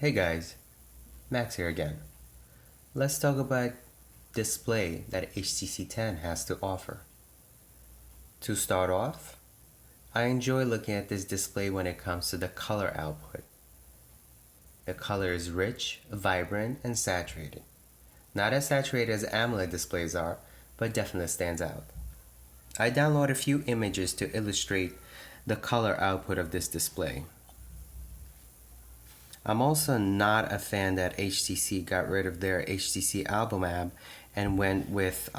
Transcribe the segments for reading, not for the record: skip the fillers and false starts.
Hey guys, Max here again. Let's talk about display that HTC 10 has to offer. To start off, I enjoy looking at this display when it comes to the color output. The color is rich, vibrant, and saturated. Not as saturated as AMOLED displays are, but definitely stands out. I downloaded a few images to illustrate the color output of this display. I'm also not a fan that HTC got rid of their HTC Album app and went with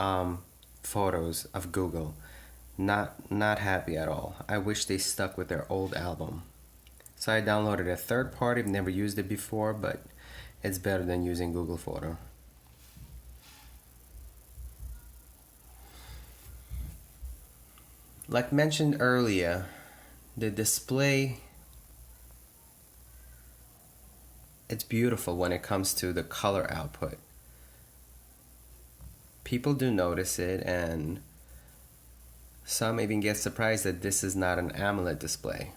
photos of Google. Not happy at all. I wish they stuck with their old album. So I downloaded a third party. I've never used it before, but it's better than using Google Photo. Like mentioned earlier, the display, it's beautiful when it comes to the color output. People do notice it, and some even get surprised that this is not an AMOLED display.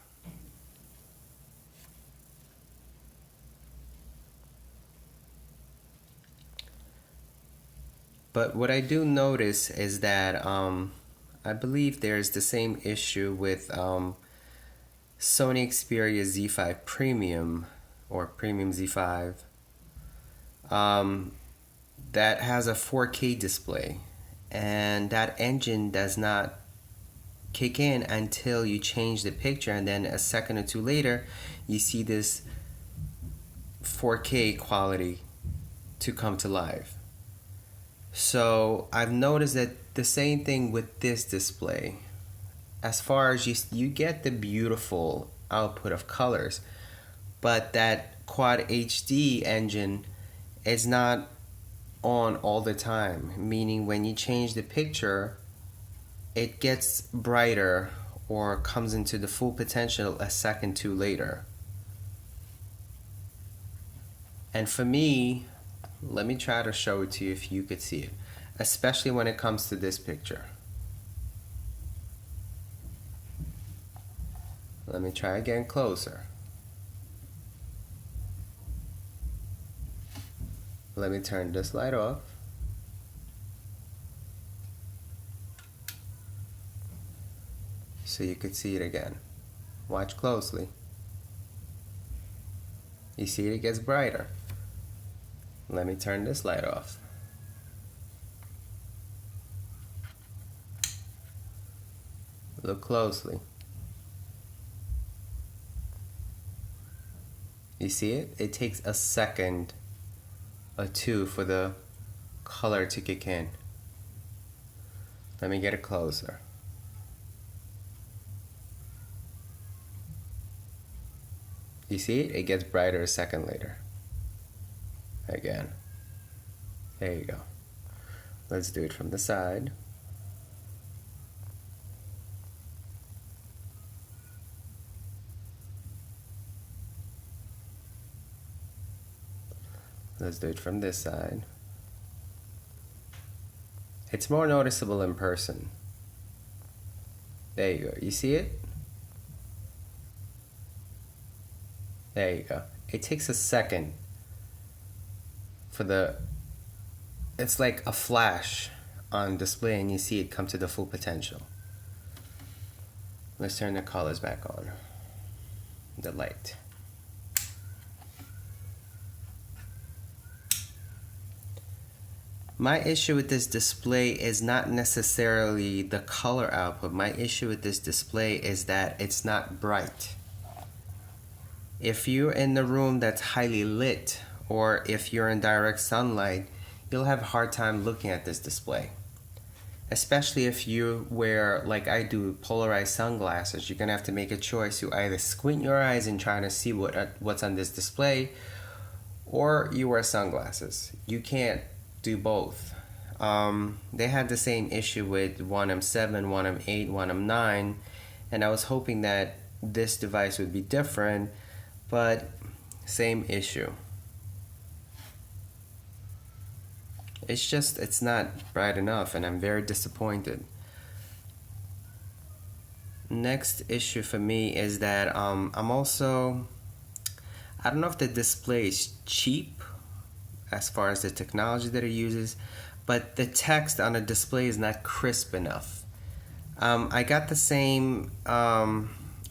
But what I do notice is that I believe there's the same issue with Sony Xperia Z5 Premium or Premium Z5 that has a 4K display, and that engine does not kick in until you change the picture, and then a second or two later you see this 4K quality to come to life. So I've noticed that the same thing with this display. As far as you get the beautiful output of colors, but that Quad HD engine is not on all the time, meaning when you change the picture, it gets brighter or comes into the full potential a second too later. And for me, let me try to show it to you if you could see it, especially when it comes to this picture. Let me try again closer. Let me turn this light off. So you could see it again. Watch closely. You see it gets brighter. Let me turn this light off. Look closely. You see it? It takes a second or two for the color to kick in. Let me get it closer. You see it? It gets brighter a second later. Again. There you go. Let's do it from the side. Let's do it from this side. It's more noticeable in person. There you go. You see it? There you go. It takes a second for it's like a flash on display, and you see it come to the full potential. Let's turn the colors back on. The light. My issue with this display is not necessarily the color output. My issue with this display is that it's not bright. If you're in a room that's highly lit, or if you're in direct sunlight, you'll have a hard time looking at this display. Especially if you wear, like I do, polarized sunglasses. You're gonna have to make a choice. You either squint your eyes and try to see what's on this display, or you wear sunglasses. You can't do both. They had the same issue with 1M7, 1M8, 1M9, and I was hoping that this device would be different, but same issue. It's not bright enough, and I'm very disappointed. Next issue for me is that I don't know if the display is cheap as far as the technology that it uses, but the text on a display is not crisp enough. I got the same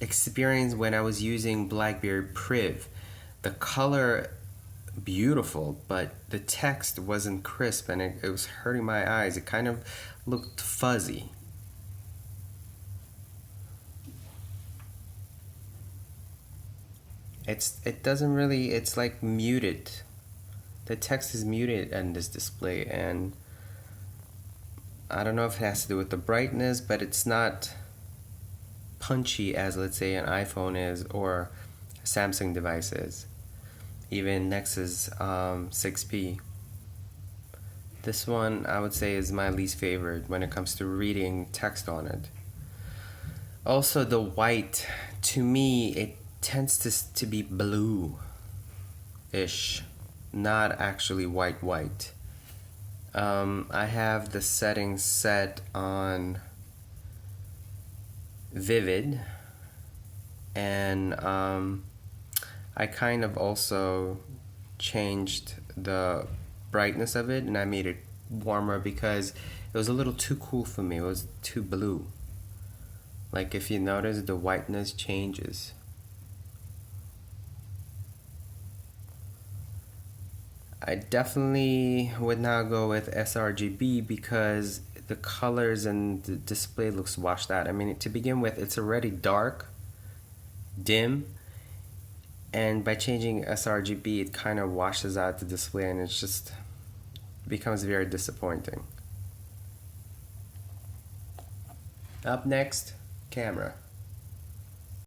experience when I was using BlackBerry Priv. The color beautiful, but the text wasn't crisp and it was hurting my eyes. It kind of looked fuzzy. It doesn't really, it's like muted. The text is muted on this display, and I don't know if it has to do with the brightness, but it's not punchy as, let's say, an iPhone is or a Samsung device is. Even Nexus 6P. This one I would say is my least favorite when it comes to reading text on it. Also, the white, to me, it tends to be blue-ish, not actually white. I have the settings set on vivid, and I kind of also changed the brightness of it, and I made it warmer because it was a little too cool for me. It was too blue. Like if you notice, the whiteness changes. I definitely would now go with sRGB because the colors and the display looks washed out. I mean, to begin with, it's already dark, dim, and by changing sRGB, it kind of washes out the display, and it's just becomes very disappointing. Up next, camera.